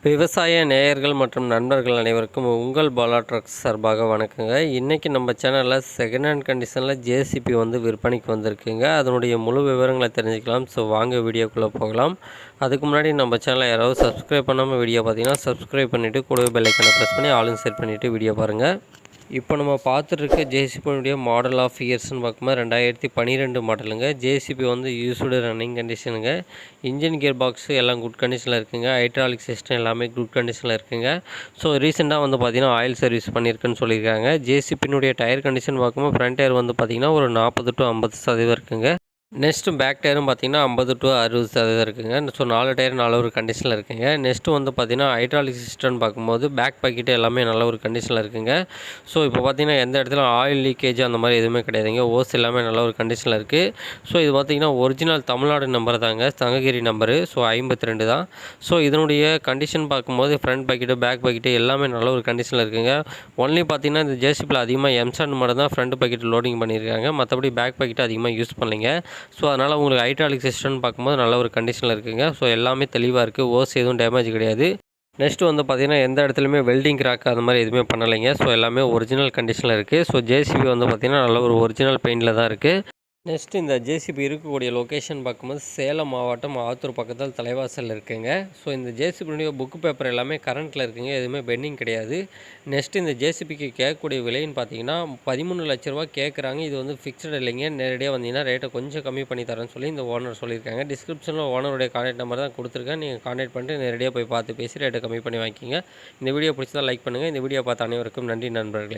விவசாய நேயர்கள் மற்றும் நண்பர்கள் அனைவருக்கும் உங்கள் BalaTrucks சார்பாக வணக்கங்க. இன்றைக்கி நம்ம சேனலில் செகண்ட் ஹேண்ட் கண்டிஷனில் JCb வந்து விற்பனைக்கு வந்திருக்குங்க. அதனுடைய முழு விவரங்களை தெரிஞ்சுக்கலாம். ஸோ வாங்க வீடியோக்குள்ளே போகலாம். அதுக்கு முன்னாடி நம்ம சேனலை யாராவது சப்ஸ்கிரைப் பண்ணாமல் வீடியோ பார்த்தீங்கன்னா சப்ஸ்கிரைப் பண்ணிவிட்டு கூடவே பெல் ஐக்கனை ப்ரெஸ் பண்ணி ஆல் செட் பண்ணிவிட்டு வீடியோ பாருங்கள். இப்போ நம்ம பார்த்துட்ருக்க JCbனுடைய மாடல் ஆஃப் இயர்ஸ்னு பார்க்கும்போது 2012 மாடலுங்க. JCb வந்து யூஸ்டு ரன்னிங் கண்டிஷனுங்க. இன்ஜின் கியர் பாக்ஸு எல்லாம் குட் கண்டிஷனில் இருக்குங்க. ஹைட்ராலிக் சிஸ்டம் எல்லாமே குட் கண்டிஷனில் இருக்குங்க. ஸோ ரீசெண்டாக வந்து பார்த்திங்கன்னா ஆயில் சர்வீஸ் பண்ணியிருக்குன்னு சொல்லியிருக்காங்க. JCbனுடைய டயர் கண்டிஷன் பார்க்கும்போது ஃப்ரண்ட் டயர் வந்து பார்த்திங்கன்னா ஒரு 40 to 50% இருக்குங்க. நெக்ஸ்ட்டு பேக் டயரும் பார்த்திங்கன்னா 50 to 60% இருக்குங்க. ஸோ 4 டயர் நல்ல ஒரு கண்டிஷனில் இருக்குங்க. நெக்ஸ்ட்டு வந்து பார்த்திங்கன்னா ஹைட்ராலிக் சிஸ்டம்னு பார்க்கும்போது பேக் பாக்கெட்டு எல்லாமே நல்ல ஒரு கண்டிஷனில் இருக்குங்க. ஸோ இப்போ பார்த்திங்கன்னா எந்த இடத்துல ஆயில் லீக்கேஜ் அந்த மாதிரி எதுவுமே கிடையாதுங்க. ஓஸ் எல்லாமே நல்ல ஒரு கண்டிஷனில் இருக்குது. ஸோ இது பார்த்திங்கன்னா ஒரிஜினல் தமிழ்நாடு நம்பர் தாங்க, தங்ககிரி நம்பரு. ஸோ 52 தான். ஸோ இதனுடைய கண்டிஷன் பார்க்கும்போது ஃப்ரண்ட் பாக்கெட்டு பேக் பாக்கெட்டு எல்லாமே நல்ல ஒரு கண்டிஷனில் இருக்குங்க. ஒன்லி பார்த்திங்கன்னா இந்த JCbல அதிகமாக எம்சாண்ட் மட்டும் தான் ஃப்ரண்ட் பாக்கெட் லோடிங் பண்ணியிருக்காங்க. மற்றபடி பேக் பாக்கெட்டு அதிகமாக யூஸ் பண்ணலைங்க. ஸோ அதனால் உங்களுக்கு ஹைட்ராலிக் சிஸ்டம்னு பார்க்கும்போது நல்ல ஒரு கண்டிஷனில் இருக்குங்க. ஸோ எல்லாமே தெளிவாக இருக்குது. ஓஸ் எதுவும் டேமேஜ் கிடையாது. நெக்ஸ்ட்டு வந்து பார்த்திங்கன்னா எந்த இடத்துலையுமே வெல்டிங் கிராக் அந்த மாதிரி எதுவுமே பண்ணலைங்க. ஸோ எல்லாமே ஒரிஜினல் கண்டிஷனில் இருக்குது. ஸோ JCb வந்து பார்த்திங்கன்னா நல்ல ஒரு ஒரிஜினல் பெயிண்டில் தான் இருக்குது. நெக்ஸ்ட்டு இந்த JCb இருக்கக்கூடிய லொக்கேஷன் பார்க்கும்போது சேலம் மாவட்டம் ஆத்தூர் பக்கத்தில் தலைவாசல் இருக்குங்க. ஸோ இந்த JCbனுடைய புக்கு பேப்பர் எல்லாமே கரண்ட்டில் இருக்குங்க. எதுவுமே பெண்டிங் கிடையாது. நெக்ஸ்ட்டு இந்த JCbக்கு கேட்கக்கூடிய விலைன்னு பார்த்தீங்கன்னா 13 லட்ச ரூபா கேட்குறாங்க. இது வந்து ஃபிக்ஸ்டு இல்லைங்க. நேரடியாக வந்தீங்கன்னா ரேட்டை கொஞ்சம் கம்மி பண்ணி தரேன்னு சொல்லி இந்த ஓனர் சொல்லியிருக்காங்க. டிஸ்கிரிப்ஷனில் ஓனருடைய கான்டாக்ட் நம்பர் தான் கொடுத்துருக்கேன். நீங்கள் கான்டாக்ட் பண்ணிட்டு நேரடியாக போய் பார்த்து பேசி ரேட்டை கம்மி பண்ணி வாங்கிக்கிங்க. இந்த வீடியோ பிடிச்சதா லைக் பண்ணுங்கள். இந்த வீடியோ பார்த்த அனைவருக்கும் நன்றி நண்பர்களே.